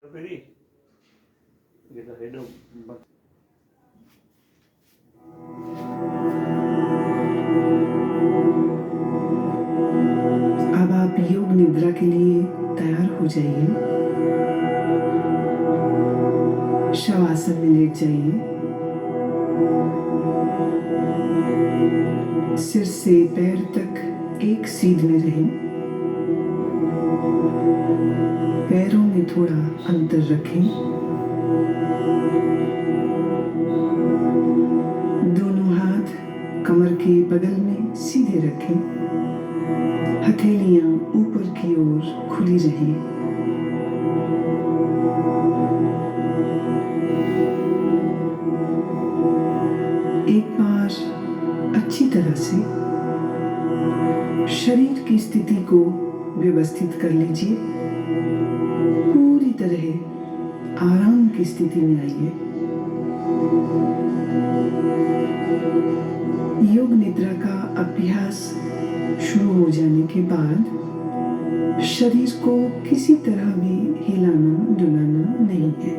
Ready? Get the head of but अब आप योग निद्रा के लिए तैयार हो जाइए। शवासन में लेट जाइए। सिर से पैर तक एक सीध में रहें। पैरों में थोड़ा अंतर रखें। दोनों हाथ कमर के बगल में सीधे रखें। हथेलियां ऊपर की ओर खुली रहें। एक बार अच्छी तरह से शरीर की स्थिति को व्यवस्थित कर लीजिए। पूरी तरह आराम की स्थिति में आइए। योग निद्रा का अभ्यास शुरू हो जाने के बाद शरीर को किसी तरह भी हिलाना डुलाना नहीं है।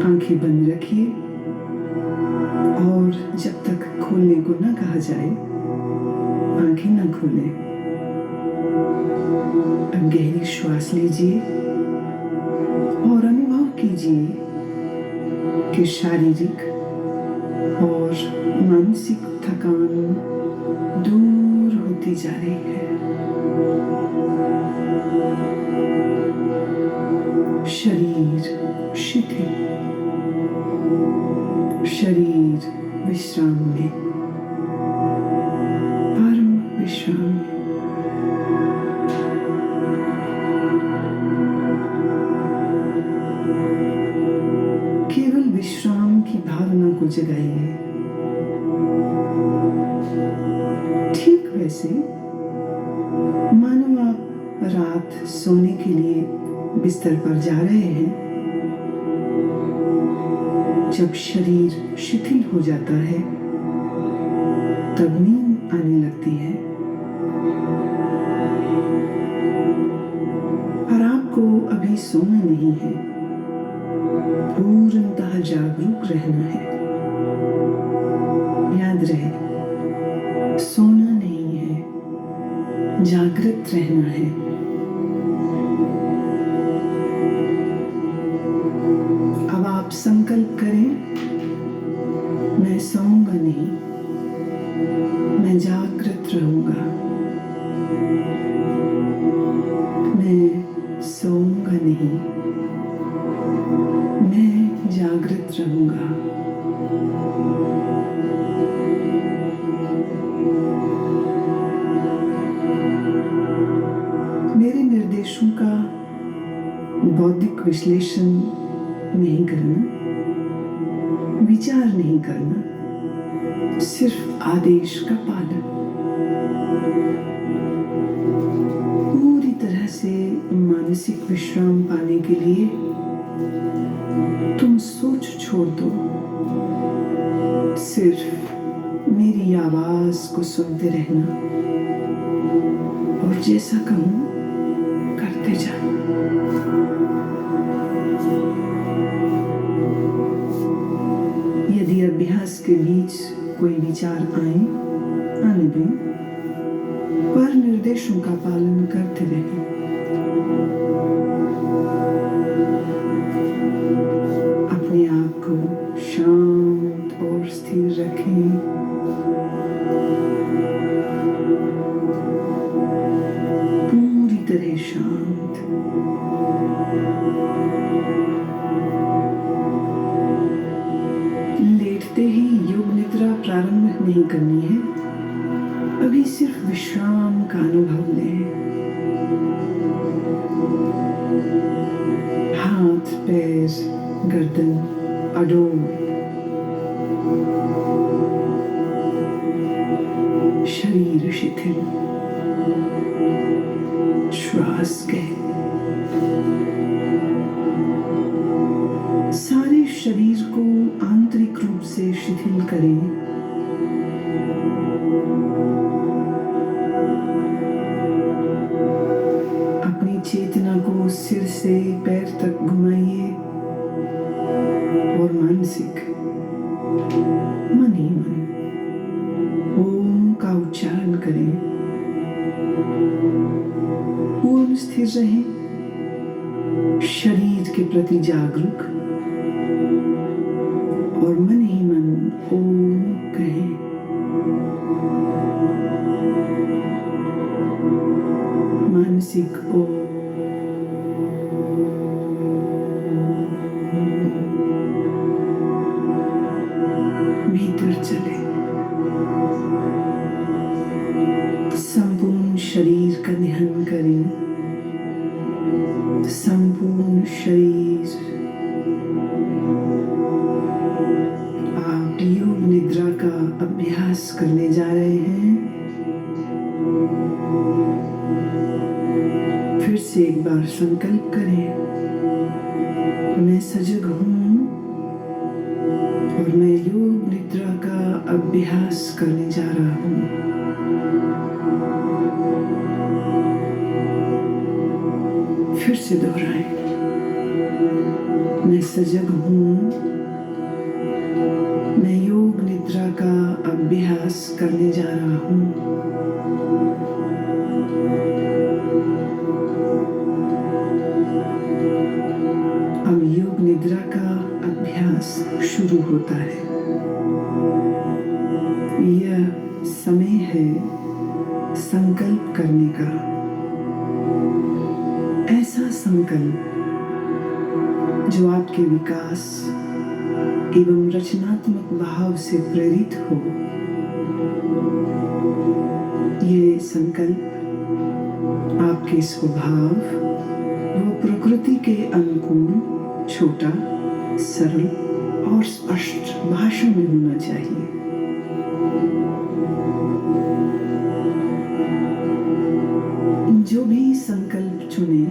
आंखें बंद रखिए और जब तक खोलने को ना कहा जाए आंखें ना खोलें। अब गहरी श्वास लीजिए और अनुभव कीजिए कि शारीरिक और मानसिक थकान दूर होती जा रही है। शरीर शिथिल, शरीर विश्राम में, परम विश्राम में। केवल विश्राम की भावना को जगाइए। ठीक वैसे मानो आप रात सोने के लिए बिस्तर पर जा रहे हैं। जब शरीर शिथिल हो जाता है तब नींद आने लगती है। पर आपको अभी सोना नहीं है, पूर्णतः जागरूक रहना है। याद रहे, सोना नहीं है, जागृत रहना है। अब आप संकल्प करें, मैं सोऊंगा नहीं, मैं जागृत रहूंगा। मैं सोऊंगा नहीं, मैं जागृत रहूंगा। मेरे निर्देशों का बौद्धिक विश्लेषण नहीं करना, विचार नहीं करना, सिर्फ आदेश का पालन। पूरी तरह से मानसिक विश्राम पाने के लिए तुम सोच छोड़ दो। सिर्फ मेरी आवाज को सुनते रहना और जैसा कहूं करते जाओ। यदि अभ्यास के बीच कोई विचार आने दें, पर निर्देशों का पालन करते रहें। अपने आप को शांत और स्थिर रखें। पूरी तरह शांत। लेटते ही योग निद्रा प्रारंभ नहीं करनी है। अभी सिर्फ विश्राम का अनुभव लें। हाथ, पैर, गर्दन अडोल, शरीर शिथिल, श्वास गहन। सारे शरीर को आंतरिक रूप से शिथिल करें। धारण करें। पूर्ण स्थिर रहें, शरीर के प्रति जागरूक और मन ही मन ओम कहें। मानसिक ओम, भीतर चले, संपूर्ण शरीर का ध्यान करें। संपूर्ण शरीर, आप योग निद्रा का अभ्यास करने जा रहे हैं। फिर से एक बार संकल्प करें, मैं सजग हूं और मैं योग निद्रा का अभ्यास करने जा रहा हूं। फिर से दोहराएं, मैं सजग हूं, मैं योग निद्रा का अभ्यास करने जा रहा हूं। अब योग निद्रा का अभ्यास शुरू होता है। यह समय है संकल्प करने का, ऐसा संकल्प जो आपके विकास एवं रचनात्मक भाव से प्रेरित हो। ये संकल्प आपके स्वभाव व प्रकृति के अनुकूल, छोटा, सरल और स्पष्ट भाषा में होना चाहिए। जो भी संकल्प चुने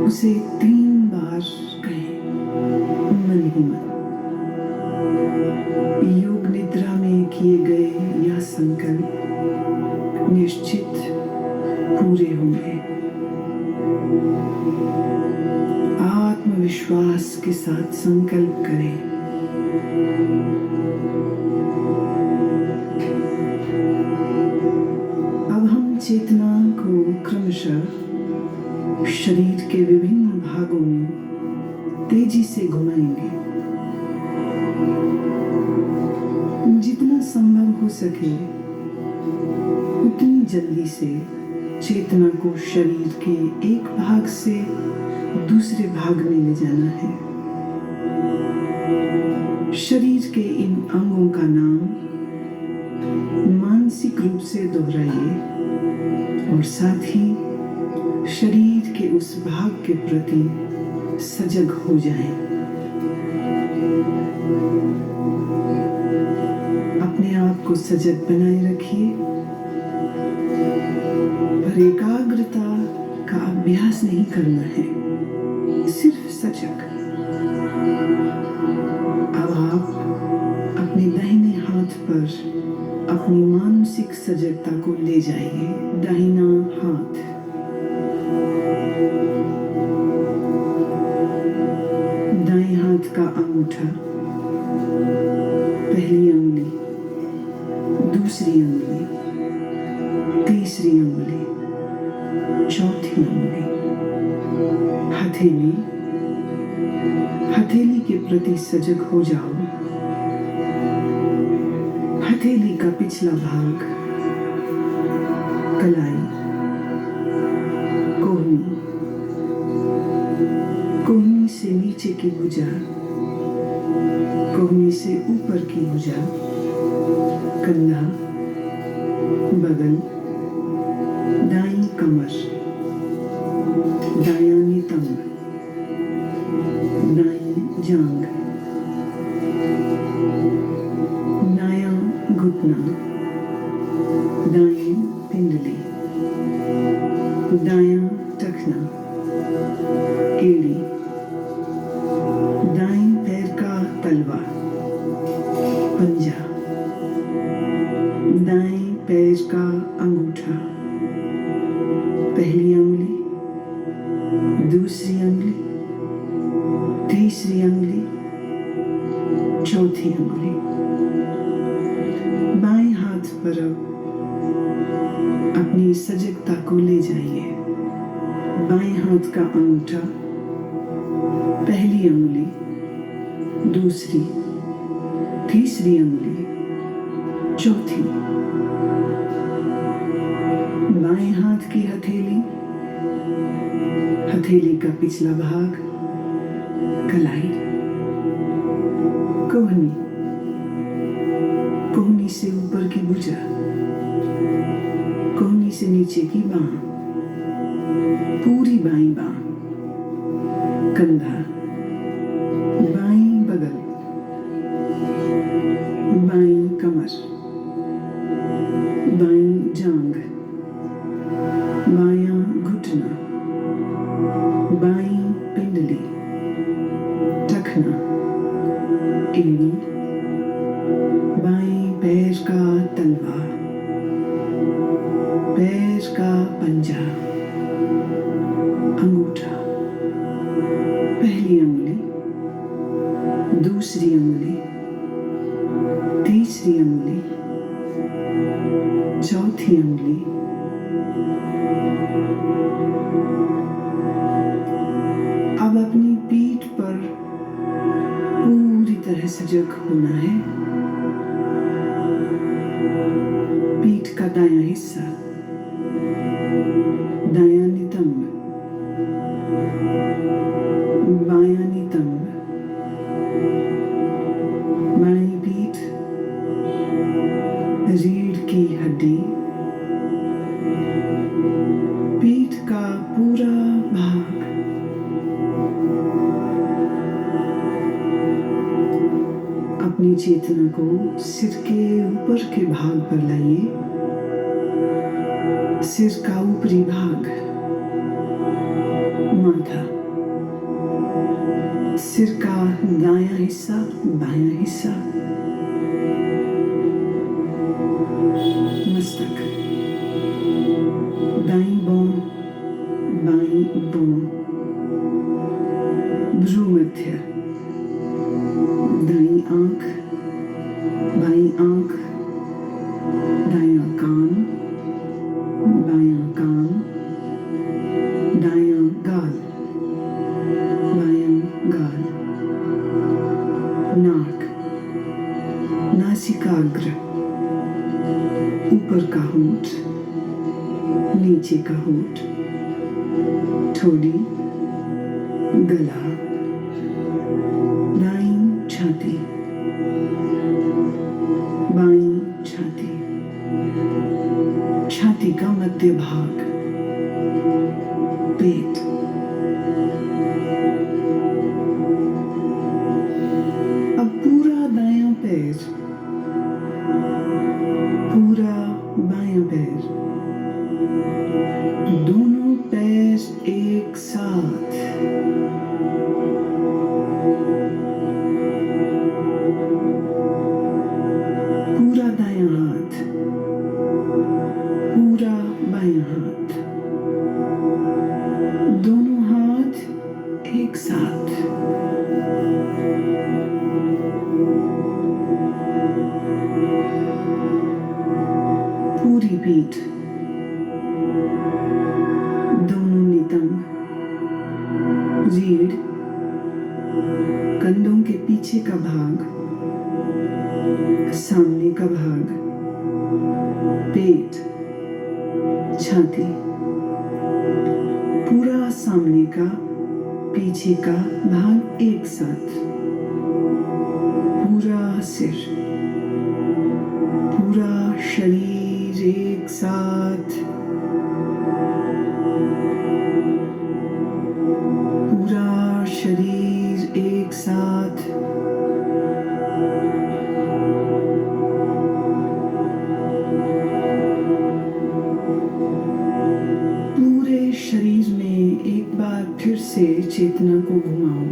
उसे 3 बार कहें, मन ही मन। योग निद्रा में किए गए यह संकल्प निश्चित पूरे होंगे। आत्मविश्वास के साथ संकल्प करें। अब हम चेतना को क्रमशः शरीर के विभिन्न भागों में तेजी से घुमाएंगे। जितना संभव हो सके उतनी जल्दी से चेतना को शरीर के एक भाग से दूसरे भाग में ले जाना है। शरीर के इन अंगों का नाम मानसिक रूप से दोहराइए और साथ ही शरीर के उस भाग के प्रति सजग हो जाएं। अपने आप को सजग बनाए रखिए, पर एकाग्रता का अभ्यास नहीं करना है, सिर्फ सजग। अब आप अपने दाहिने हाथ पर अपनी मानसिक सजगता को ले जाइए। दाहिना हाथ, दाएं हाथ का अंगूठा, पहली अंगुली, दूसरी अंगुली, तीसरी अंगुली, चौथी अंगुली, हथेली। हथेली के प्रति सजग हो जाओ। हथेली का पिछला भाग, कलाई, कोहनी, कोहनी से नीचे की भुजा, कोहनी से ऊपर की भुजा, कंधा, बगल, दाईं कमर, दायां नितंब, दाईं जांघ, दायां घुटना, दाईं पिंडली, दायां टखना, एड़ी, दाईं पैर का तलवा, पंजा, दाएं पैर का अंगूठा, पहली अंगुली, दूसरी अंगुली, तीसरी अंगुली, चौथी अंगुली। बाएं हाथ पर अब अपनी सजगता को ले जाइए। बाएं हाथ का अंगूठा, पहली अंगुली, दूसरी, तीसरी अंगुली, चौथी। बाएं हाथ की हथेली, हथेली का पिछला भाग, कलाई, कोहनी, कोहनी से ऊपर की भुजा, कोहनी से नीचे की बांह, पूरी बाईं बांह, कंधा, बाईं बगल, बाईं कमर, बाईं जांघ, बायां घुटना, बाईं पिंडली, टखना, एड़ी, बाएं पैर का तलवा, पैर का पंजा, अंगूठा, पहली अंगुली, दूसरी अंगुली, तीसरी अंगुली, चौथी अंगुली, अब अपनी पीठ पर पूरी तरह सजग होना है। पीठ का दायां हिस्सा, दायां नितंब, बायां नितंब, बाईं पीठ, रीढ़ की हड्डी, पीठ का पूरा भाग, अपनी चेतना को सिर के ऊपर के भाग पर लाइए। सिर का ऊपरी भाग, माथा, सिर का दायां हिस्सा, बायां हिस्सा, मस्तक, दाईं बौं, बाईं बौं, भ्रूमध्य, दाईं आंख, बाईं आंख, दायां कान, बायां कान, दायां गाल, बायां गाल, नाक, नासिकाग्र, ऊपर का होंठ, नीचे का होंठ, ठोड़ी, गला, दाईं छाती, बाईं छाती, छाती का मध्य भाग, पेट, अब पूरा दायां पैर, पूरा बायां पैर, दोनों पैर एक साथ, पूरा दायां हाथ, पूरा बायां हाथ, दोनों हाथ एक साथ, पूरी पीठ, दोनों नितंब, रीढ़, कंधों के पीछे का भाग, सामने का भाग, पेट, छाती, पूरा सामने का पीछे का भाग एक साथ, पूरा सिर, पूरा शरीर एक साथ, पूरा शरीर एक साथ, पूरे शरीर में एक बार फिर से चेतना को घुमाओ।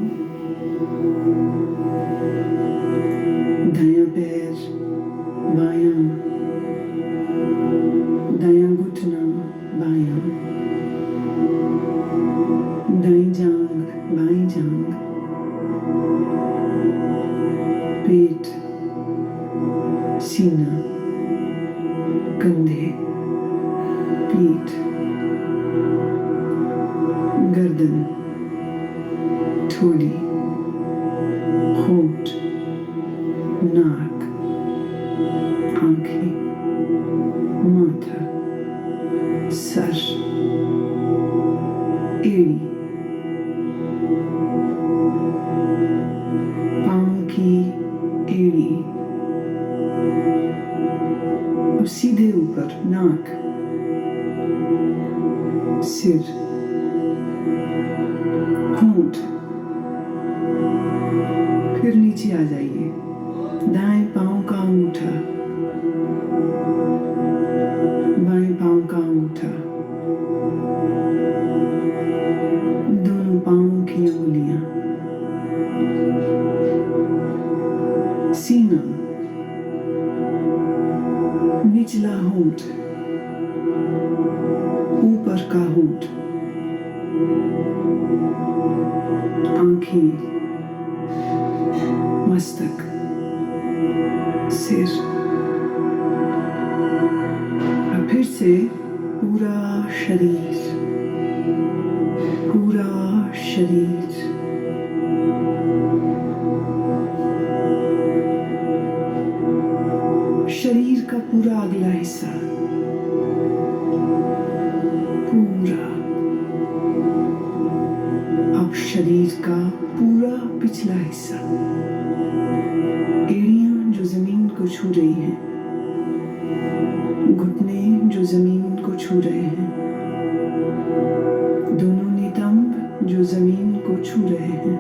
दायां पैर, बायां, दायां घुटना, बायां, दाईं जांघ, बाईं जांघ, पेट, कंधे, पीठ, गर्दन, ठोड़ी, होंठ, नाक, आंखें, माथा, सर, एड़ी, पांव की एड़ी और सीधे ऊपर नाक, सिर, होंठ, फिर नीचे आ जाइए, दाएं पांव का अंगूठा, बाएं पांव का अंगूठा, दोनों पांव की अंगुलियां, सीना, निचला होंठ, ऊपर का होंठ, आंखें, मस्तक, सिर, और फिर से पूरा शरीर, पूरा शरीर, शरीर का पूरा अगला हिस्सा, पूरा, अब शरीर का पूरा पिछला हिस्सा, एड़ियां जो जमीन को छू रही हैं, घुटने जो जमीन को छू रहे हैं, दोनों नितंब जो जमीन को छू रहे हैं,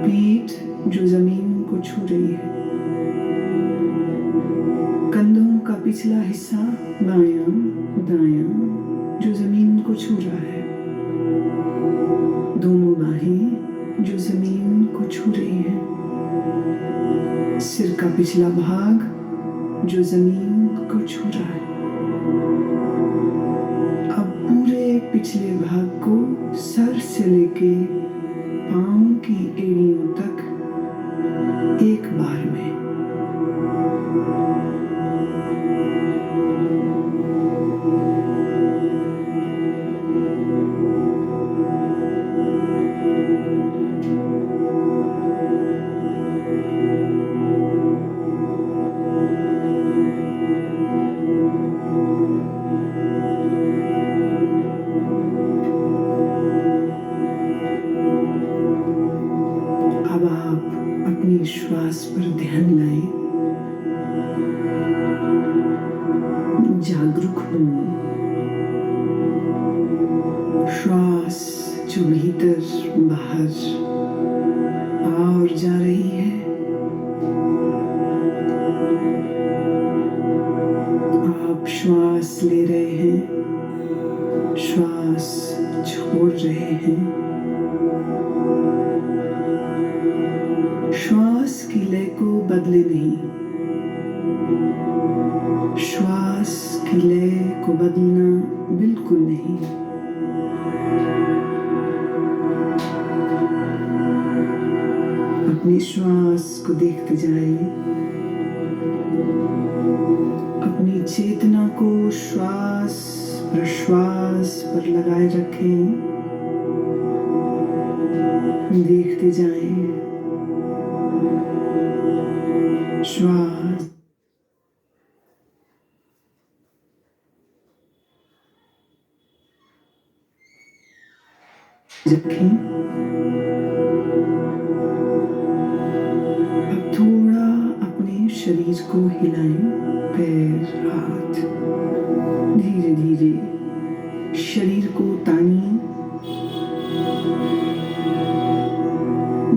पीठ जो जमीन को छू रही है, कंधों का पिछला हिस्सा बायां दायां जो जमीन को छू रहा है, दोनों बाहें जो जमीन को छू रही है, सिर का पिछला भाग जो जमीन को छू रहा है। अब पूरे पिछले भाग को सर से लेके पांव की एड़ियों तक एक बार में, अब आप अपनी श्वास पर ध्यान लाएं, जागरूक हो, श्वास जो भीतर बाहर और जा रही है, आप श्वास ले रहे हैं, श्वास छोड़ रहे हैं, श्वास की लय को बदले नहीं, श्वास की लय को बदलना बिल्कुल नहीं। अपनी श्वास को देखते जाएं, अपनी चेतना को श्वास प्रश्वास पर लगाए रखें, देखते जाएं, श्वास रखें। अब थोड़ा अपने शरीर को हिलाएं, पैर, हाथ, धीरे धीरे शरीर को तानिए,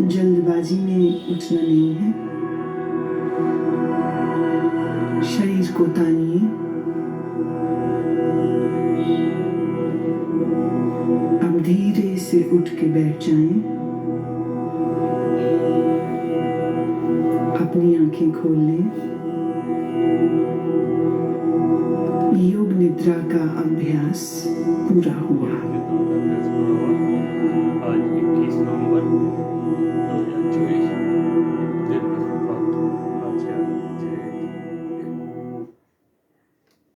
जल्दबाजी में उठना नहीं है, शरीर को तानिए, अब धीरे से उठ के बैठ जाएं, अपनी आंखें खोल लें। योग निद्रा का अभ्यास पूरा हुआ। आज 21 नवंबर